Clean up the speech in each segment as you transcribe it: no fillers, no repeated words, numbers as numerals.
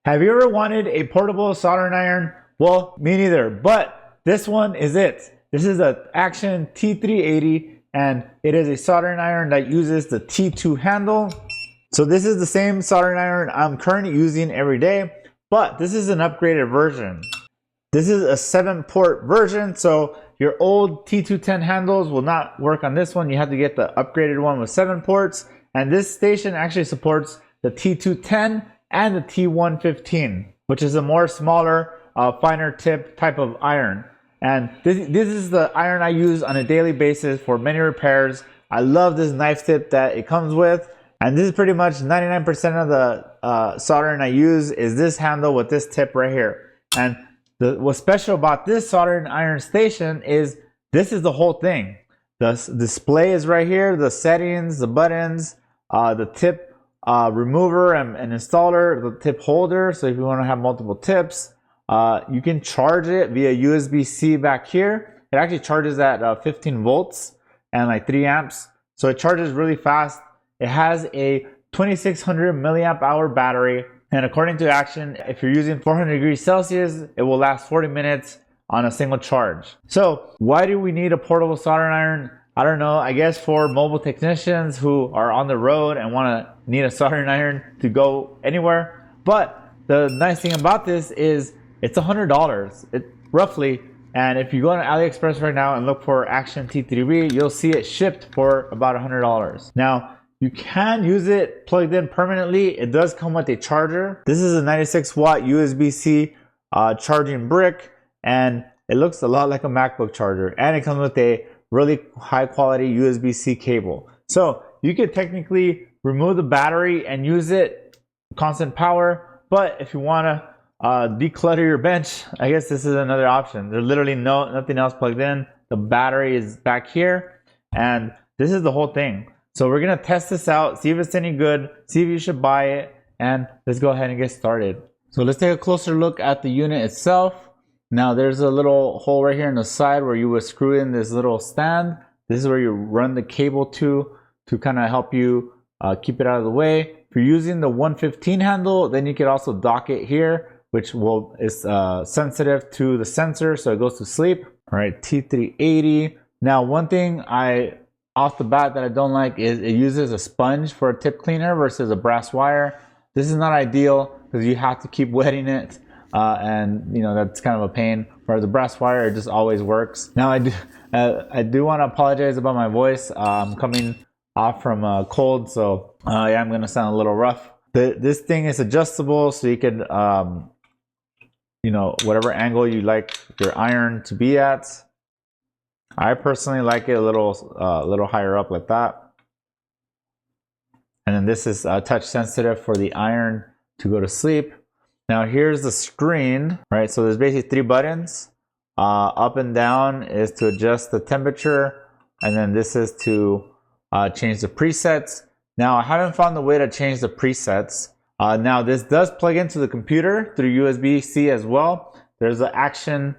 Have you ever wanted a portable soldering iron? Well, me neither, but this one is it. This is the Aixun T380 and it is a soldering iron that uses the T2 handle. So this is the same soldering iron I'm currently using every day, but this is an upgraded version. This is a 7-port version, so your old T210 handles will not work on this one. You have to get the upgraded one with 7 ports, and this station actually supports the T210 and the T115, which is a more smaller, finer tip type of iron. And this is the iron I use on a daily basis for many repairs. I love this knife tip that it comes with, and this is pretty much 99% of the soldering I use is this handle with this tip right here. And what's special about this soldering iron station is this is the whole thing. The display is right here, the settings, the buttons, the tip remover and installer, the tip holder. So if you want to have multiple tips, you can charge it via USB-C back here. It actually charges at 15 volts and like 3 amps. So it charges really fast. It has a 2600 milliamp hour battery. And according to Aixun, if you're using 400 degrees Celsius, it will last 40 minutes on a single charge. So why do we need a portable soldering iron? I don't know, I guess for mobile technicians who are on the road and need a soldering iron to go anywhere. But the nice thing about this is it's $100, roughly. And if you go on AliExpress right now and look for Aixun T380, you'll see it shipped for about $100. Now, you can use it plugged in permanently. It does come with a charger. This is a 96 watt USB-C charging brick, and it looks a lot like a MacBook charger. And it comes with a really high quality USB-C cable. So you could technically remove the battery and use it constant power. But if you want to declutter your bench, I guess this is another option. There's literally nothing else plugged in. The battery is back here, and this is the whole thing. So we're gonna test this out, see if it's any good, see if you should buy it, and let's go ahead and get started. So let's take a closer look at the unit itself. Now there's a little hole right here in the side where you would screw in this little stand. This is where you run the cable to kind of help you keep it out of the way. If you're using the 115 handle, then you could also dock it here, which is sensitive to the sensor, so it goes to sleep. All right, T380. Now one thing off the bat that I don't like is it uses a sponge for a tip cleaner versus a brass wire. This is not ideal because you have to keep wetting it, and you know that's kind of a pain. Whereas the brass wire, it just always works. Now I do want to apologize about my voice. I'm coming off from a cold, so yeah, I'm gonna sound a little rough. This thing is adjustable, so you could you know, whatever angle you like your iron to be at. I personally like it a little higher up like that. And then this is touch sensitive for the iron to go to sleep. Now here's the screen, right? So there's basically 3 buttons. Up and down is to adjust the temperature, and then this is to change the presets. Now I haven't found the way to change the presets. Now this does plug into the computer through USB-C as well. There's an Aixun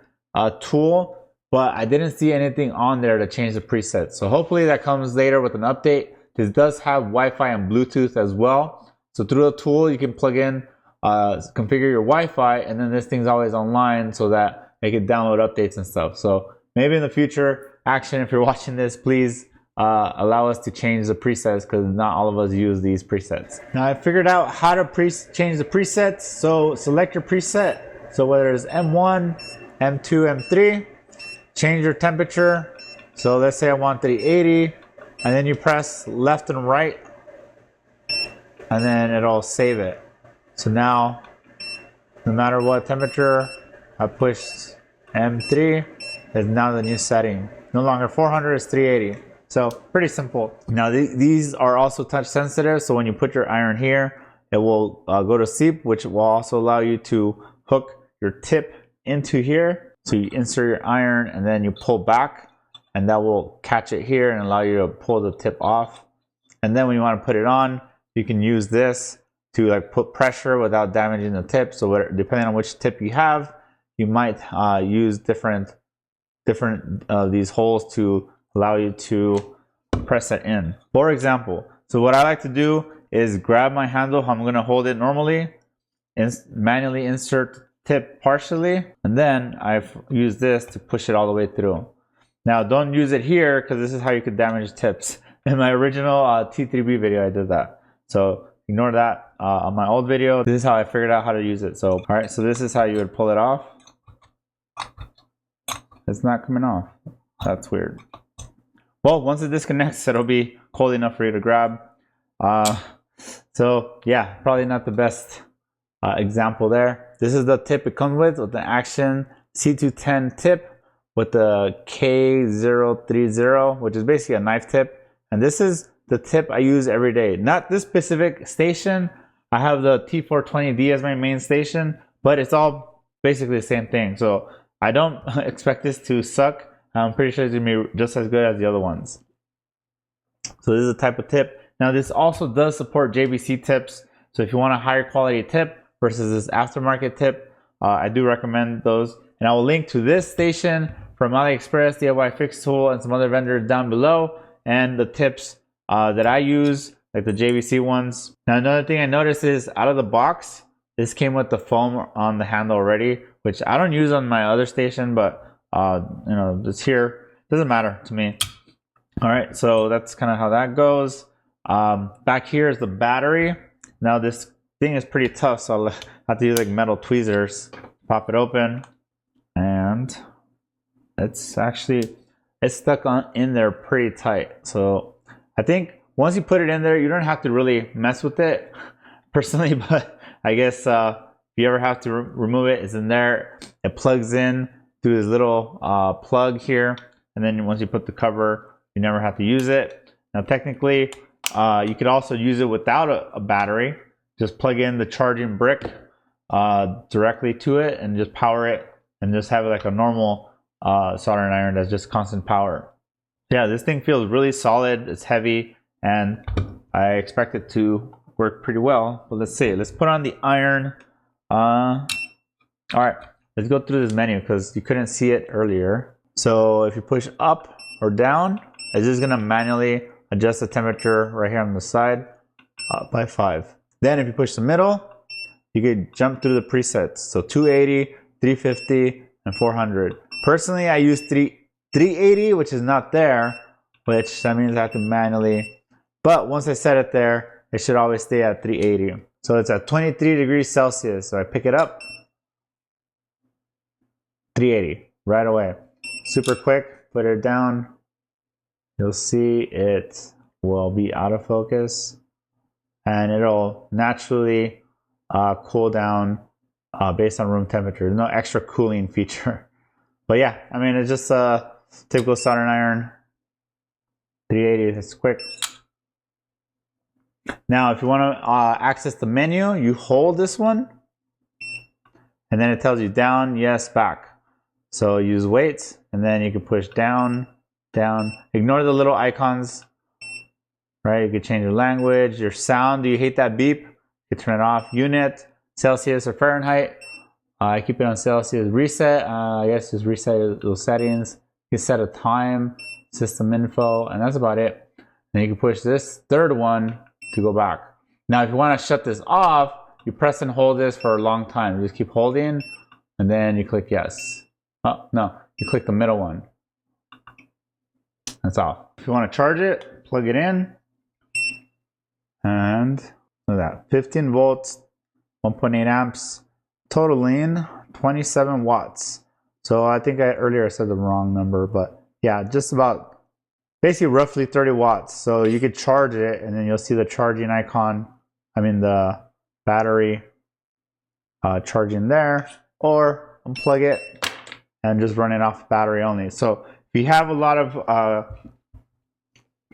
tool, but I didn't see anything on there to change the presets. So hopefully that comes later with an update. This does have Wi-Fi and Bluetooth as well. So through the tool, you can plug in, configure your Wi-Fi, and then this thing's always online so that they can download updates and stuff. So maybe in the future, Aixun, if you're watching this, please allow us to change the presets because not all of us use these presets. Now I figured out how to change the presets. So select your preset. So whether it's M1, M2, M3, change your temperature. So let's say I want 380, and then you press left and right, and then it'll save it. So now, no matter what temperature I pushed M3, is now the new setting. No longer 400, it's 380. So pretty simple. Now these are also touch sensitive, so when you put your iron here, it will go to sleep, which will also allow you to hook your tip into here. So you insert your iron and then you pull back, and that will catch it here and allow you to pull the tip off. And then when you want to put it on, you can use this to like put pressure without damaging the tip. So depending on which tip you have, you might use different these holes to allow you to press it in. For example, so what I like to do is grab my handle, how I'm going to hold it normally, manually insert tip partially, and then I've used this to push it all the way through. Now don't use it here because this is how you could damage tips. In my original T3B video I did that, so ignore that. On my old video, this is how I figured out how to use it. So all right, so this is how you would pull it off. It's not coming off. That's weird. Well, once it disconnects, it'll be cold enough for you to grab. So yeah, probably not the best example there. This is the tip it comes with the Aixun C210 tip with the K030, which is basically a knife tip. And this is the tip I use every day. Not this specific station. I have the T420D as my main station, but it's all basically the same thing. So I don't expect this to suck. I'm pretty sure it's gonna be just as good as the other ones. So this is the type of tip. Now this also does support JBC tips. So if you want a higher quality tip versus this aftermarket tip, I do recommend those. And I will link to this station from AliExpress, DIY Fix Tool, and some other vendors down below, and the tips that I use, like the JVC ones. Now another thing I noticed is out of the box, this came with the foam on the handle already, which I don't use on my other station, but you know, it's here. Doesn't matter to me. All right, so that's kind of how that goes. Back here is the battery. Now this thing is pretty tough, so I'll have to use like metal tweezers. Pop it open, and it's stuck in there pretty tight. So I think once you put it in there, you don't have to really mess with it personally, but I guess if you ever have to remove it, it's in there. It plugs in through this little plug here, and then once you put the cover, you never have to use it. Now technically, you could also use it without a battery. Just plug in the charging brick directly to it and just power it, and just have it like a normal soldering iron that's just constant power. Yeah, this thing feels really solid. It's heavy, and I expect it to work pretty well. But let's see. Let's put on the iron. All right, let's go through this menu because you couldn't see it earlier. So if you push up or down, it's just gonna manually adjust the temperature right here on the side by 5. Then if you push the middle, you could jump through the presets. So 280, 350, and 400. Personally, I use 380, which is not there, which that means I have to manually. But once I set it there, it should always stay at 380. So it's at 23 degrees Celsius. So I pick it up, 380 right away. Super quick, put it down. You'll see it will be out of focus, and it'll naturally cool down based on room temperature. There's no extra cooling feature. But yeah, I mean, it's just a typical soldering iron. 380, it's quick. Now, if you want to access the menu, you hold this one, and then it tells you down, yes, back. So use weights, and then you can push down, down. Ignore the little icons, right? You can change your language, your sound. Do you hate that beep? You can turn it off. Unit, Celsius or Fahrenheit. I keep it on Celsius. Reset, I guess just reset those settings. You can set a time, system info, and that's about it. Then you can push this third one to go back. Now, if you want to shut this off, you press and hold this for a long time. You just keep holding, and then you click yes. Oh, no, you click the middle one. That's off. If you want to charge it, plug it in, and look at that, 15 volts, 1.8 amps, totaling 27 watts. So I think earlier I said the wrong number, but yeah, just about basically roughly 30 watts. So you could charge it, and then you'll see the charging icon, the battery charging there, or unplug it and just run it off battery only. So if you have a lot of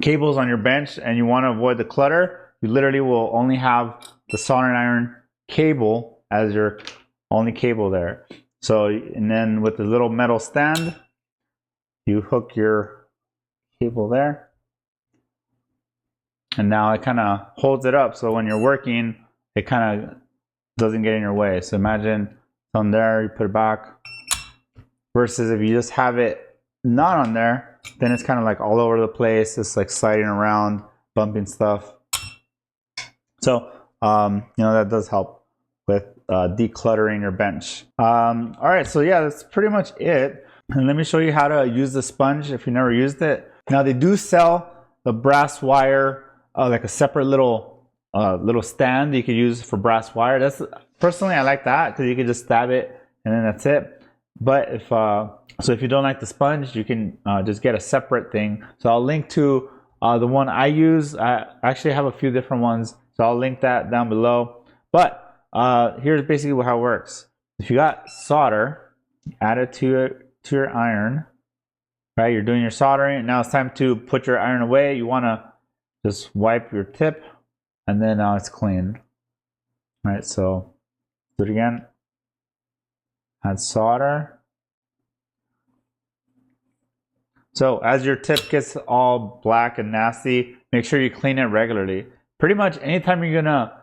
cables on your bench and you want to avoid the clutter, you literally will only have the soldering iron cable as your only cable there. So, and then with the little metal stand, you hook your cable there, and now it kind of holds it up, so when you're working, it kind of doesn't get in your way. So imagine on there, you put it back, versus if you just have it not on there, then it's kind of like all over the place. It's like sliding around, bumping stuff. So that does help with decluttering your bench. All right, so yeah, that's pretty much it. And let me show you how to use the sponge if you never used it. Now they do sell the brass wire, like a separate little stand you could use for brass wire. That's personally I like that because you can just stab it and then that's it. But if you don't like the sponge, you can just get a separate thing. So I'll link to the one I use. I actually have a few different ones, so I'll link that down below. But here's basically how it works. If you got solder, add it to your iron. Right, you're doing your soldering. Now it's time to put your iron away. You want to just wipe your tip, and then now it's clean. All right, so do it again. Add solder. So as your tip gets all black and nasty, make sure you clean it regularly. Pretty much anytime you're gonna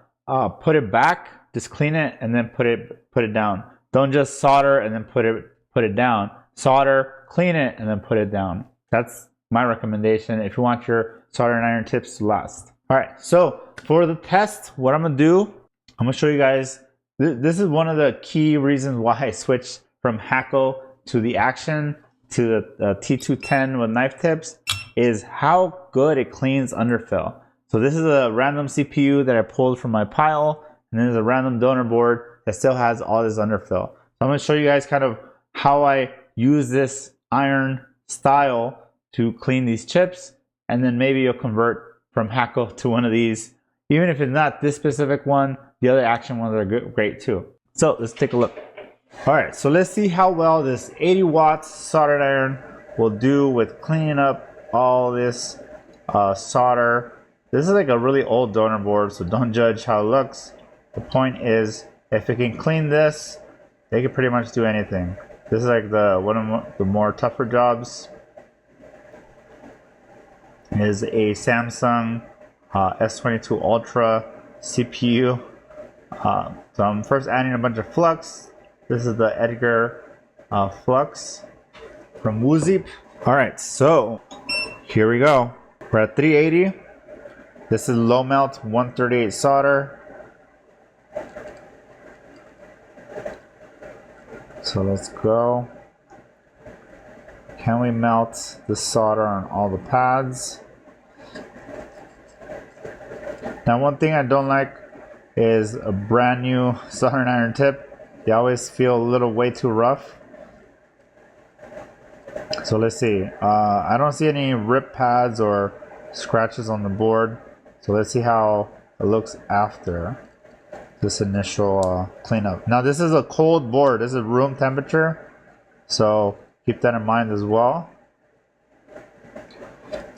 put it back, just clean it and then put it down. Don't just solder and then put it down. Solder, clean it, and then put it down. That's my recommendation if you want your soldering iron tips to last. All right, so for the test, what I'm gonna do, I'm gonna show you guys. This is one of the key reasons why I switched from Hackle to the Aixun to the T210 with knife tips, is how good it cleans underfill. So this is a random CPU that I pulled from my pile, and then there's a random donor board that still has all this underfill. So I'm gonna show you guys kind of how I use this iron style to clean these chips, and then maybe you'll convert from Hackle to one of these. Even if it's not this specific one, the other Aixun ones are great too. So let's take a look. All right, so let's see how well this 80 watts soldering iron will do with cleaning up all this solder. This is like a really old donor board, so don't judge how it looks. The point is, if it can clean this, they can pretty much do anything. This is like one of the more tougher jobs. Is a Samsung S22 Ultra CPU. So I'm first adding a bunch of flux. This is the Edgar flux from Woozip. All right, so here we go. We're at 380. This is low melt 138 solder. So let's go. Can we melt the solder on all the pads? Now, one thing I don't like is a brand new soldering iron tip. They always feel a little way too rough. So let's see. I don't see any rip pads or scratches on the board. So let's see how it looks after this initial cleanup. Now this is a cold board. This is room temperature, so keep that in mind as well.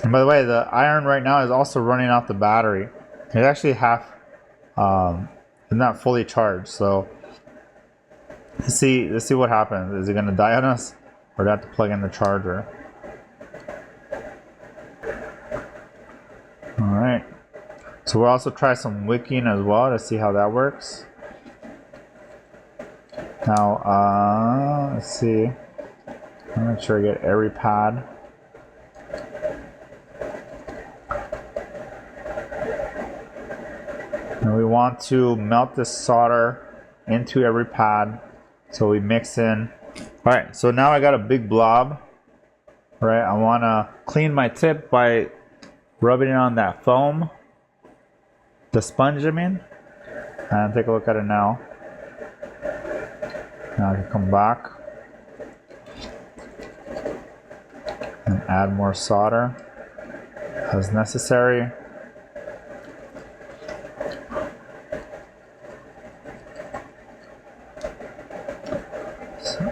And by the way, the iron right now is also running off the battery. It's actually half, it's not fully charged. So let's see what happens. Is it going to die on us, or do I have to plug in the charger? All right. So we'll also try some wicking as well to see how that works. Now, let's see. I'm make sure I get every pad. And we want to melt this solder into every pad. So we mix in. All right, so now I got a big blob. Right, I want to clean my tip by rubbing it on that foam. The sponge, I mean. And take a look at it now. Now I can come back and add more solder as necessary.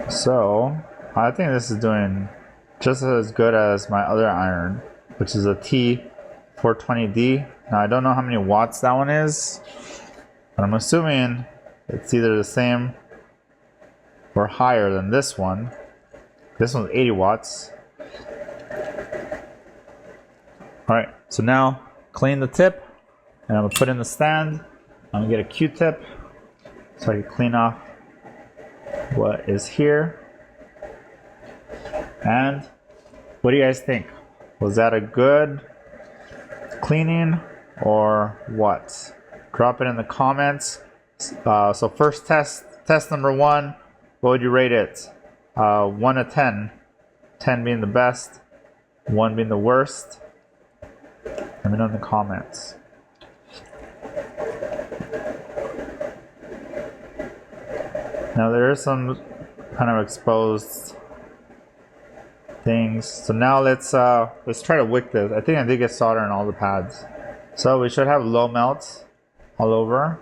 So I think this is doing just as good as my other iron, which is a T420D. Now I don't know how many watts that one is, but I'm assuming it's either the same or higher than this one. This one's 80 watts. Alright, so now clean the tip, and I'm gonna put in the stand. I'm gonna get a Q-tip so I can clean off what is here. And what do you guys think? Was that a good cleaning or what? Drop it in the comments. So first test number 1, what would you rate it? 1 to 10. 10 being the best, 1 being the worst. Let me know in the comments. Now there is some kind of exposed things. So now let's try to wick this. I think I did get solder on all the pads. So we should have low melts all over.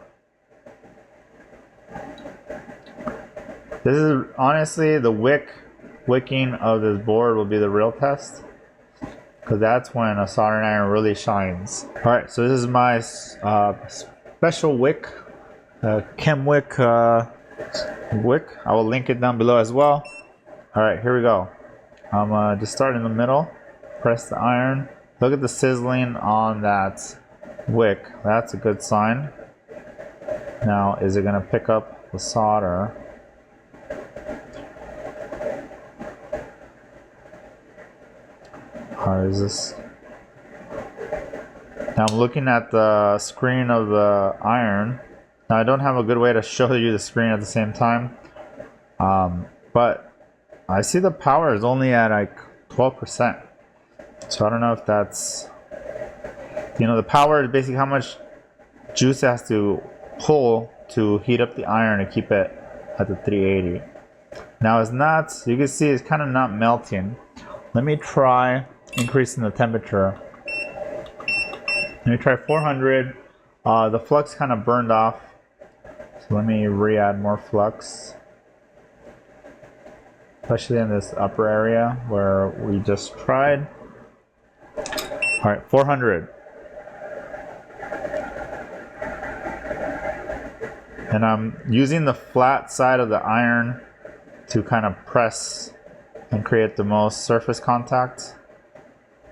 This is honestly the wicking of this board will be the real test, because that's when a soldering iron really shines. All right, so this is my special wick, chem wick wick. I will link it down below as well. All right, here we go. I'm just start in the middle, press the iron. Look at the sizzling on that wick. That's a good sign. Now, is it gonna pick up the solder? How is this? Now I'm looking at the screen of the iron. Now I don't have a good way to show you the screen at the same time, but I see the power is only at like 12%. So I don't know if that's, you know, the power is basically how much juice it has to pull to heat up the iron to keep it at the 380. Now it's not, you can see it's kind of not melting. Let me try increasing the temperature. Let me try 400. The flux kind of burned off, so let me re-add more flux, especially in this upper area where we just tried. All right, 400. And I'm using the flat side of the iron to kind of press and create the most surface contact.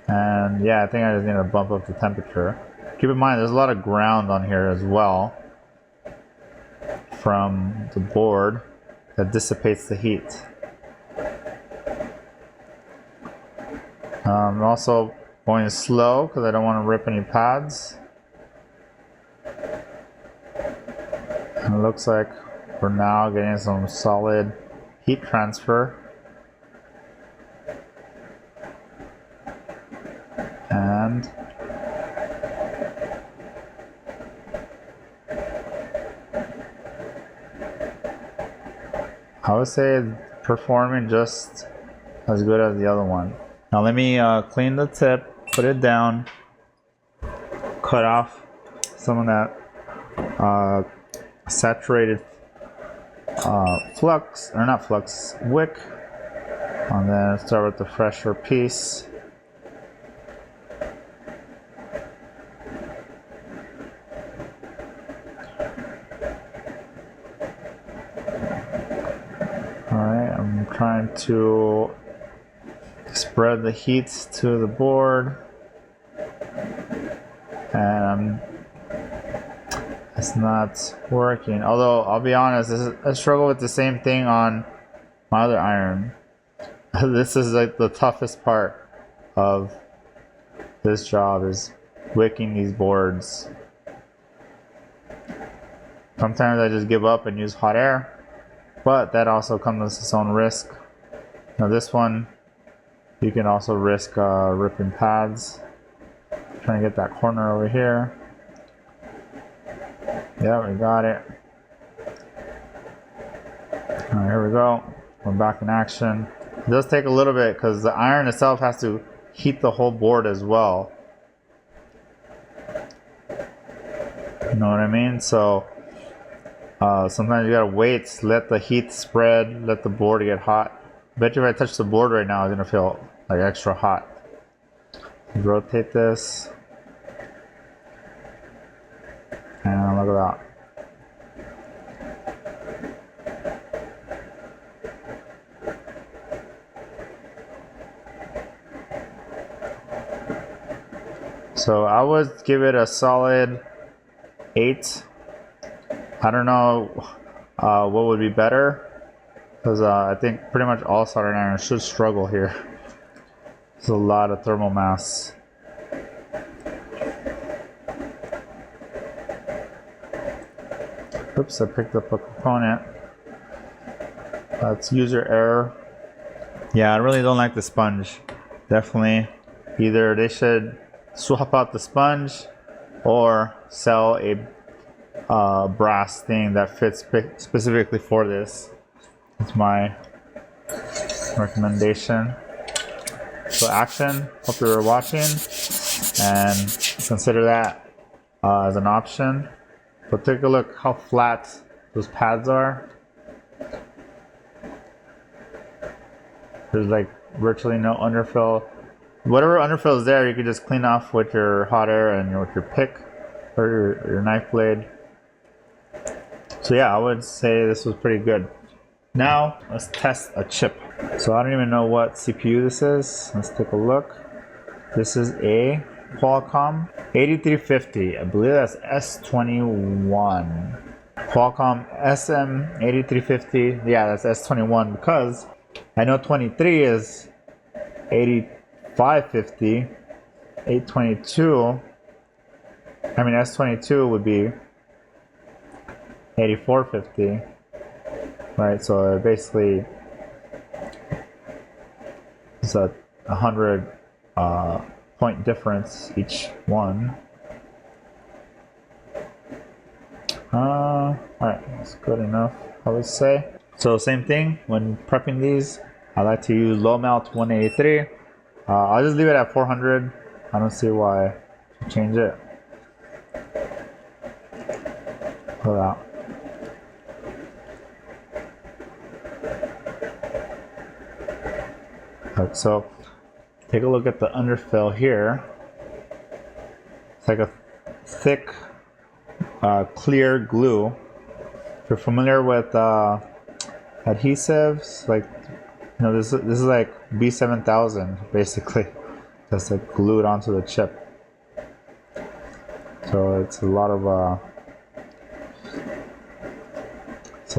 And yeah, I think I just need to bump up the temperature. Keep in mind, there's a lot of ground on here as well from the board that dissipates the heat. I'm also going slow because I don't want to rip any pads. And it looks like we're now getting some solid heat transfer. And I would say it's performing just as good as the other one. Now let me clean the tip, put it down, cut off some of that saturated flux, or not flux, wick, and then start with the fresher piece. Alright, I'm trying to spread the heat to the board, and it's not working. Although I'll be honest, I struggle with the same thing on my other iron. This is like the toughest part of this job, is wicking these boards. Sometimes I just give up and use hot air, but that also comes with its own risk. Now this one, you can also risk ripping pads. Trying to get that corner over here. Yeah, we got it. All right, here we go. We're back in action. It does take a little bit because the iron itself has to heat the whole board as well. You know what I mean? So sometimes you gotta wait, let the heat spread, let the board get hot. Bet you if I touch the board right now, it's gonna feel like extra hot. Rotate this. And look at that. So I would give it a solid 8. I don't know what would be better, because I think pretty much all soldering irons should struggle here. There's a lot of thermal mass. Oops, I picked up a component. That's user error. Yeah, I really don't like the sponge. Definitely, either they should swap out the sponge or sell a brass thing that fits specifically for this. It's my recommendation. So Aixun, hope you're watching, and consider that as an option. But take a look how flat those pads are. There's like virtually no underfill. Whatever underfill is there, you can just clean off with your hot air and with your pick or your knife blade. So yeah, I would say this was pretty good. Now let's test a chip. So I don't even know what CPU this is. Let's take a look. This is a Qualcomm 8350. I believe that's S21. Qualcomm SM8350. Yeah, that's S21 because I know 23 is 8550. 822. I mean S22 would be 8450. Right, so basically it's a 100 point difference each one. Alright, that's good enough, I would say. So same thing, when prepping these, I like to use low melt 183. I'll just leave it at 400. I don't see why to change it. Pull it out. So take a look at the underfill here. It's like a thick clear glue. If you're familiar with adhesives, like this is like B7000 basically, just like glued onto the chip. So it's a lot of it's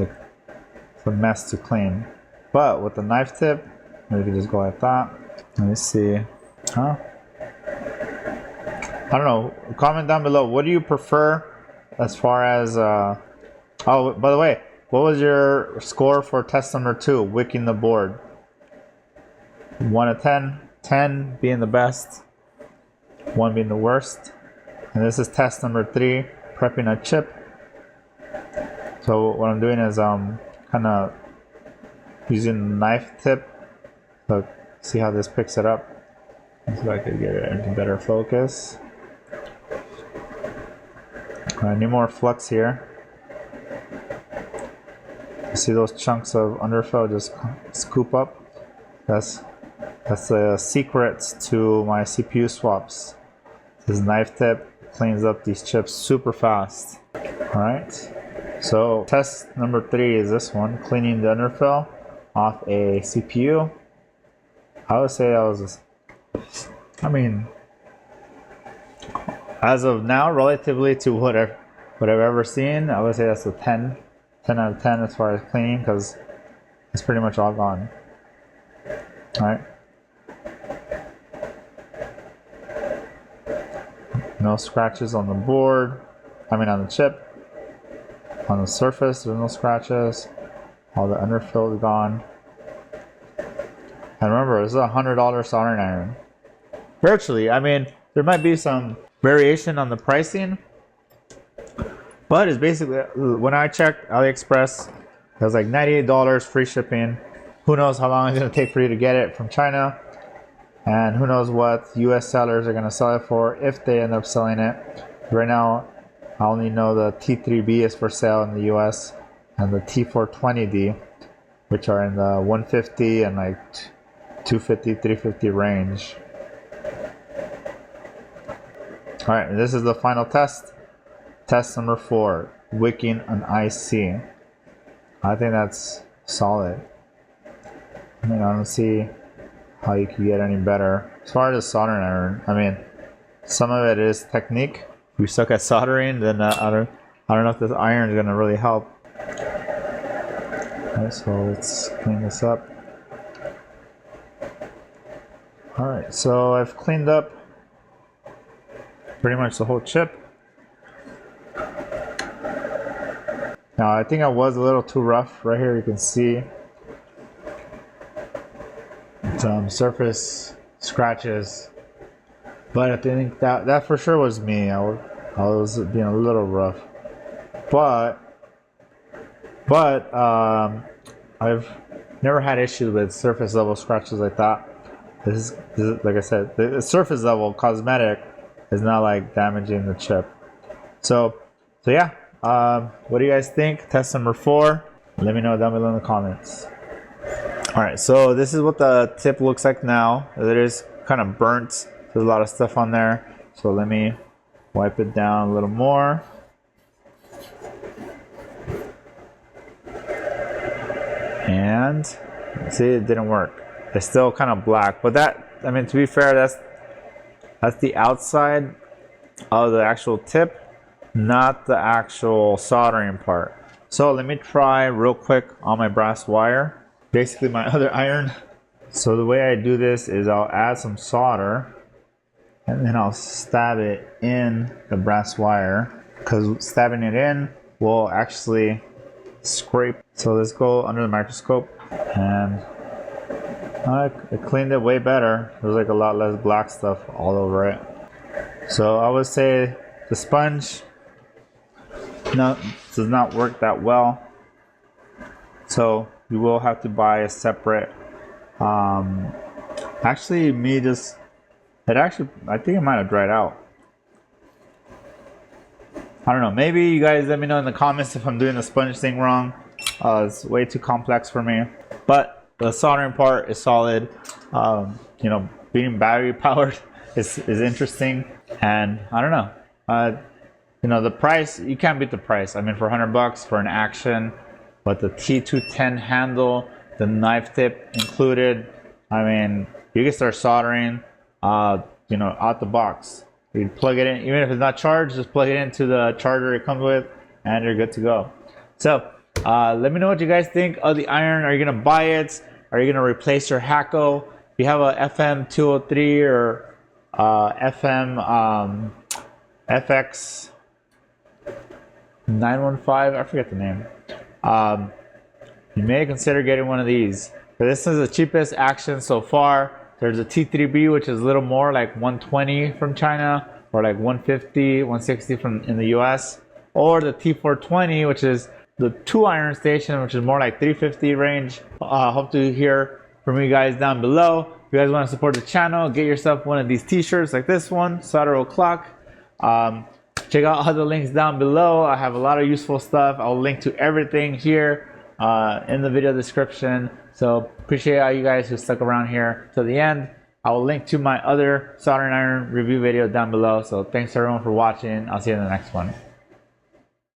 a mess to clean. But with the knife tip, we can just go like that. Let me see. I don't know. Comment down below. What do you prefer as far as oh, by the way, what was your score for test number 2, wicking the board? 1 to 10, 10 being the best, 1 being the worst. And this is test number 3, prepping a chip. So what I'm doing is kind of using the knife tip. So see how this picks it up. Let's see if I could get it into better focus. I need more flux here. You see those chunks of underfill just scoop up? That's the secret to my CPU swaps. This knife tip cleans up these chips super fast. Alright, so test number 3 is this one, cleaning the underfill off a CPU. I would say that was, I mean, as of now, relatively to what I've ever seen, I would say that's a 10 out of 10 as far as cleaning, because it's pretty much all gone. Alright. No scratches on the board, on the chip. On the surface, there's no scratches. All the underfill is gone. And remember, this is a $100 soldering iron. Virtually, I mean, there might be some variation on the pricing, but it's basically, when I checked AliExpress, it was like $98 free shipping. Who knows how long it's going to take for you to get it from China, and who knows what US sellers are going to sell it for if they end up selling it. Right now, I only know the T3B is for sale in the US and the T420D, which are in the 150 and like 250, 350 range. Alright, this is the final test. Test number 4, wicking an IC. I think that's solid. I mean, I don't see how you can get any better. As far as soldering iron, I mean, some of it is technique. If you suck at soldering, then I don't know if this iron is going to really help. Okay, so let's clean this up. Alright, so I've cleaned up pretty much the whole chip. Now I think I was a little too rough. Right here you can see some surface scratches, but I think that for sure was me. I was being a little rough, but I've never had issues with surface level scratches like that. This is like I said, the surface level cosmetic is not like damaging the chip. So yeah, what do you guys think? Test number 4. Let me know down below in the comments. All right, so this is what the tip looks like now. It is kind of burnt. There's a lot of stuff on there. So let me wipe it down a little more. And see, it didn't work. It's still kind of black, but that, I mean, to be fair, that's the outside of the actual tip, not the actual soldering part. So let me try real quick on my brass wire, basically my other iron. So the way I do this is I'll add some solder and then I'll stab it in the brass wire, because stabbing it in will actually scrape. So let's go under the microscope, and I cleaned it way better. There's like a lot less black stuff all over it. So I would say the sponge does not work that well, so you will have to buy a separate actually I think it might have dried out. I don't know, maybe you guys let me know in the comments if I'm doing the sponge thing wrong. It's way too complex for me, but the soldering part is solid. You know, being battery powered is interesting, and I don't know, you know, the price, you can't beat the price. I mean, for $100 for an Action, but the T210 handle, the knife tip included, I mean, you can start soldering, you know, out the box. You can plug it in, even if it's not charged, just plug it into the charger it comes with, and you're good to go. So let me know what you guys think of the iron. Are you gonna buy it? Are you gonna replace your Hakko? If you have a FM 203 or FM FX 915, I forget the name. You may consider getting one of these. But this is the cheapest Action so far. There's a T3B, which is a little more, like 120 from China, or like 150, 160 from in the US, or the T420, which is the 2-iron station, which is more like 350 range. Hope to hear from you guys down below. If you guys want to support the channel, get yourself one of these t-shirts like this one, Solder O'Clock. Check out other links down below. I have a lot of useful stuff. I'll link to everything here in the video description. So appreciate all you guys who stuck around here till the end. I will link to my other soldering iron review video down below. So thanks everyone for watching. I'll see you in the next one.